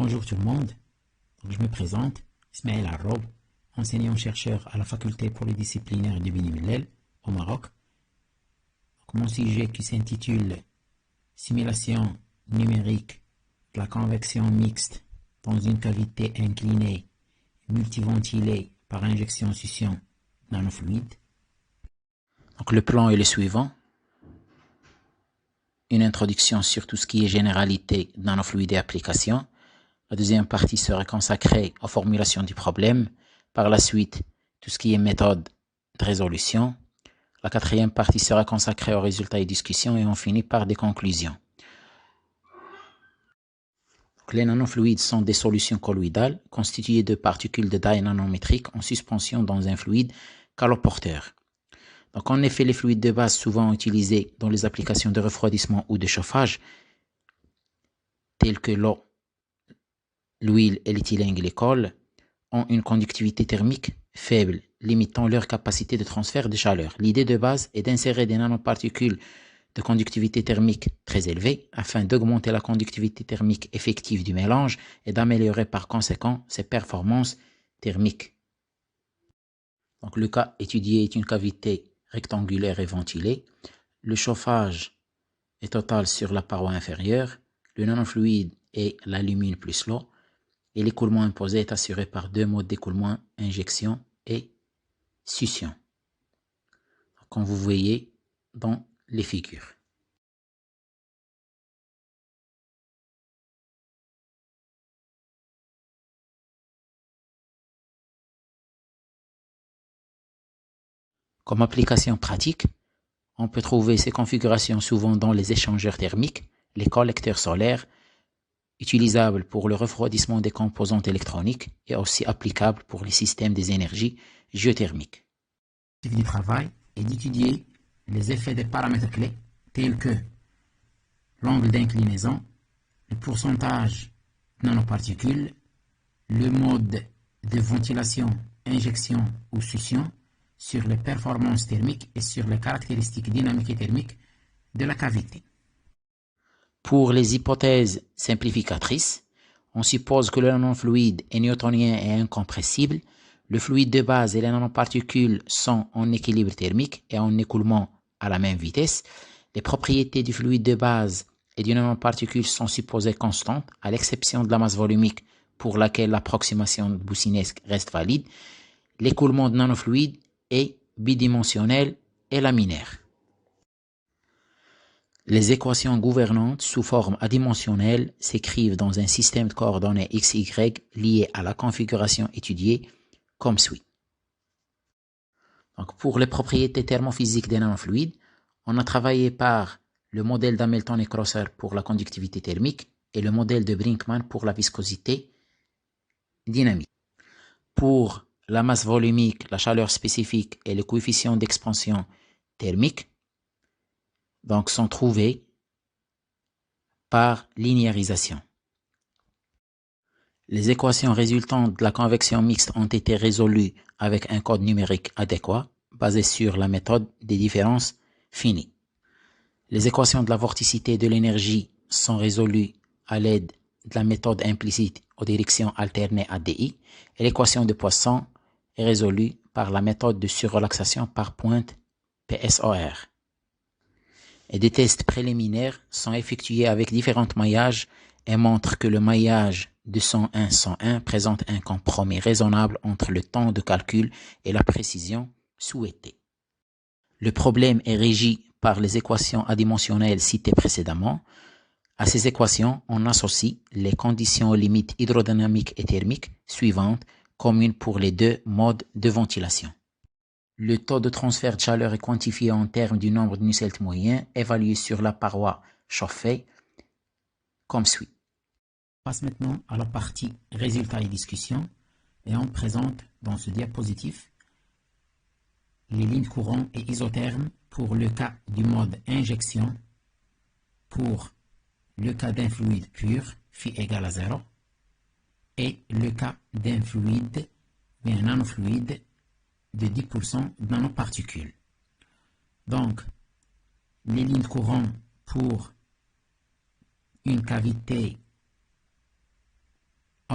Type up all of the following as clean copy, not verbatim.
Bonjour tout le monde, je me présente, Ismaël Arrob, enseignant-chercheur à la faculté polydisciplinaire de Beni Mellel, au Maroc. Mon sujet qui s'intitule Simulation numérique de la convection mixte dans une cavité inclinée multiventilée par injection-succion nanofluide. Le plan est le suivant. Une introduction sur tout ce qui est généralité, nanofluide et application. La deuxième partie sera consacrée aux formulations du problème. Par la suite, tout ce qui est méthode de résolution. La quatrième partie sera consacrée aux résultats et discussions et on finit par des conclusions. Les nanofluides sont des solutions colloïdales constituées de particules de taille nanométrique en suspension dans un fluide caloporteur. En effet, les fluides de base souvent utilisés dans les applications de refroidissement ou de chauffage, tels que l'eau, l'huile et l'éthylène-glycol, ont une conductivité thermique faible, limitant leur capacité de transfert de chaleur. L'idée de base est d'insérer des nanoparticules de conductivité thermique très élevée afin d'augmenter la conductivité thermique effective du mélange et d'améliorer par conséquent ses performances thermiques. Le cas étudié est une cavité rectangulaire et ventilée. Le chauffage est total sur la paroi inférieure. Le nanofluide est l'alumine plus l'eau. Et l'écoulement imposé est assuré par deux modes d'écoulement, injection et succion, comme vous voyez dans les figures. Comme application pratique, on peut trouver ces configurations souvent dans les échangeurs thermiques, les collecteurs solaires, utilisables pour le refroidissement des composantes électroniques et aussi applicables pour les systèmes des énergies géothermiques. L'objectif du travail est d'étudier les effets des paramètres clés tels que l'angle d'inclinaison, le pourcentage de nanoparticules, le mode de ventilation, injection ou succion, sur les performances thermiques et sur les caractéristiques dynamiques et thermiques de la cavité. Pour les hypothèses simplificatrices, on suppose que le nanofluide est newtonien et incompressible, le fluide de base et les nanoparticules sont en équilibre thermique et en écoulement à la même vitesse. Les propriétés du fluide de base et du nanoparticule sont supposées constantes, à l'exception de la masse volumique pour laquelle l'approximation boussinesque reste valide. L'écoulement de nanofluide est bidimensionnel et laminaire. Les équations gouvernantes sous forme adimensionnelle s'écrivent dans un système de coordonnées XY lié à la configuration étudiée comme suit. Pour les propriétés thermophysiques des nanofluides, on a travaillé par le modèle d'Hamilton et Crosser pour la conductivité thermique et le modèle de Brinkmann pour la viscosité dynamique. Pour la masse volumique, la chaleur spécifique et le coefficient d'expansion thermique, sont trouvés par linéarisation. Les équations résultantes de la convection mixte ont été résolues avec un code numérique adéquat, basé sur la méthode des différences finies. Les équations de la vorticité de l'énergie sont résolues à l'aide de la méthode implicite aux directions alternées ADI, et l'équation de Poisson est résolue par la méthode de surrelaxation par pointe PSOR. Et des tests préliminaires sont effectués avec différents maillages et montrent que le maillage de 101-101 présente un compromis raisonnable entre le temps de calcul et la précision souhaitée. Le problème est régi par les équations adimensionnelles citées précédemment. À ces équations, on associe les conditions limites hydrodynamiques et thermiques suivantes, communes pour les deux modes de ventilation. Le taux de transfert de chaleur est quantifié en termes du nombre de Nusselt moyen évalué sur la paroi chauffée comme suit. On passe maintenant à la partie résultats et discussions et on présente dans ce diapositive les lignes courant et isothermes pour le cas du mode injection, pour le cas d'un fluide pur, phi égale à 0, et le cas d'un fluide ou un nanofluide de 10% de nanoparticules. Donc, les lignes courantes pour une cavité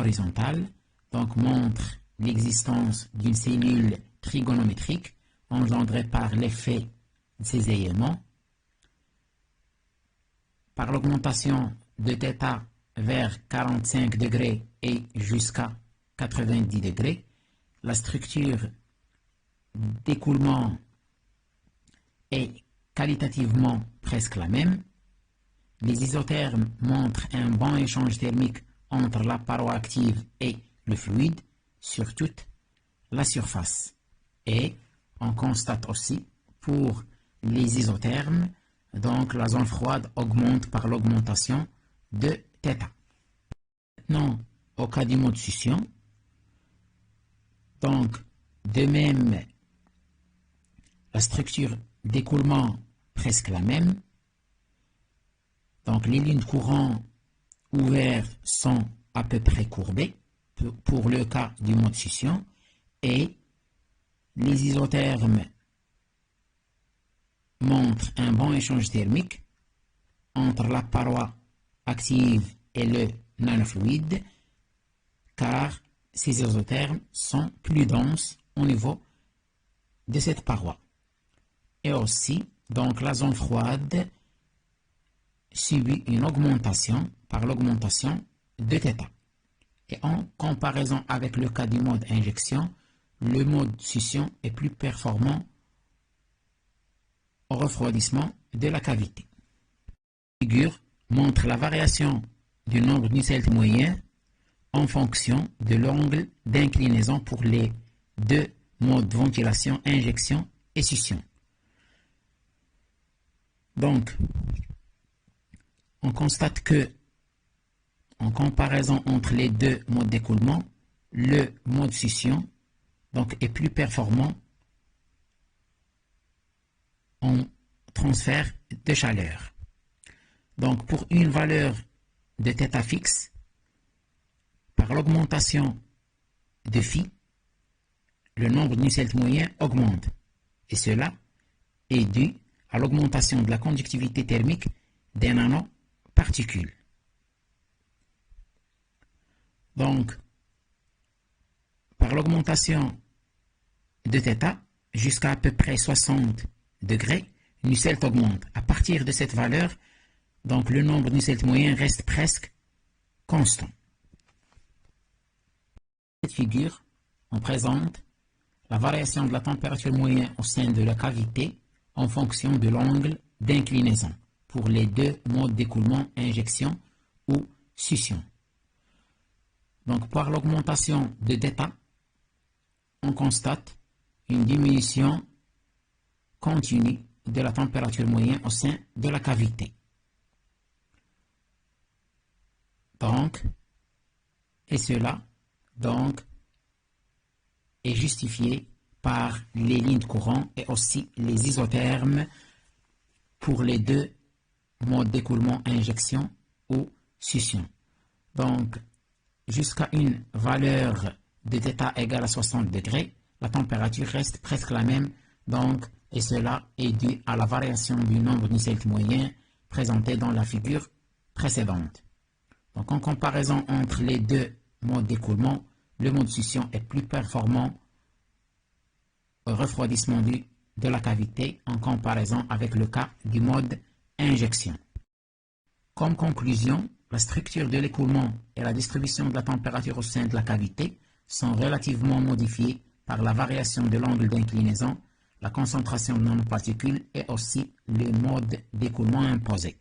horizontale, donc montre l'existence d'une cellule trigonométrique engendrée par l'effet de ces éléments. Par l'augmentation de θ vers 45 degrés et jusqu'à 90 degrés, la structure d'écoulement est qualitativement presque la même. Les isothermes montrent un bon échange thermique entre la paroi active et le fluide sur toute la surface. Et on constate aussi pour les isothermes, donc la zone froide augmente par l'augmentation de θ. Maintenant, au cas du mode succion, donc de même, la structure d'écoulement presque la même. Donc les lignes de courant ouverts sont à peu près courbées pour le cas du mode succion et les isothermes montrent un bon échange thermique entre la paroi active et le nanofluide car ces isothermes sont plus denses au niveau de cette paroi. Et aussi, donc la zone froide subit une augmentation par l'augmentation de θ. Et en comparaison avec le cas du mode injection, le mode succion est plus performant au refroidissement de la cavité. La figure montre la variation du nombre de Nusselt moyen en fonction de l'angle d'inclinaison pour les deux modes de ventilation, injection et succion. Donc, on constate que, en comparaison entre les deux modes d'écoulement, le mode succion donc, est plus performant en transfert de chaleur. Donc, pour une valeur de θ fixe, par l'augmentation de phi, le nombre de Nusselt moyen augmente. Et cela est dû à l'augmentation de la conductivité thermique des nanoparticules. Donc, par l'augmentation de θ jusqu'à peu près 60 degrés, Nusselt augmente. À partir de cette valeur, donc le nombre de Nusselt moyen reste presque constant. Cette figure, on présente la variation de la température moyenne au sein de la cavité en fonction de l'angle d'inclinaison pour les deux modes d'écoulement, injection ou succion. Donc, par l'augmentation de θ, on constate une diminution continue de la température moyenne au sein de la cavité. Donc, et cela, donc, est justifié par les lignes de courant et aussi les isothermes pour les deux modes d'écoulement, injection ou succion. Donc, jusqu'à une valeur de θ égale à 60 degrés, la température reste presque la même, donc, et cela est dû à la variation du nombre de Nusselt moyen présenté dans la figure précédente. Donc, en comparaison entre les deux modes d'écoulement, le mode succion est plus performant au refroidissement de la cavité en comparaison avec le cas du mode injection. Comme conclusion, la structure de l'écoulement et la distribution de la température au sein de la cavité sont relativement modifiées par la variation de l'angle d'inclinaison, la concentration de nanoparticules et aussi le mode d'écoulement imposé.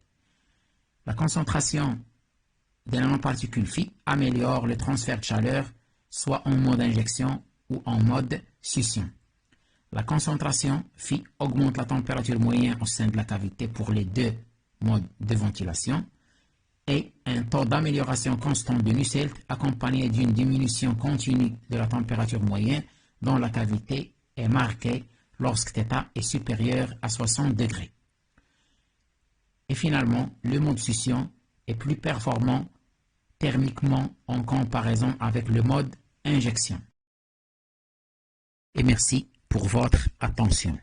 La concentration des nanoparticules phi améliore le transfert de chaleur soit en mode injection ou en mode succion. La concentration phi augmente la température moyenne au sein de la cavité pour les deux modes de ventilation et un taux d'amélioration constant de Nusselt accompagné d'une diminution continue de la température moyenne dans la cavité est marqué lorsque θ est supérieur à 60 degrés. Et finalement, le mode succion est plus performant thermiquement en comparaison avec le mode injection. Et merci pour votre attention.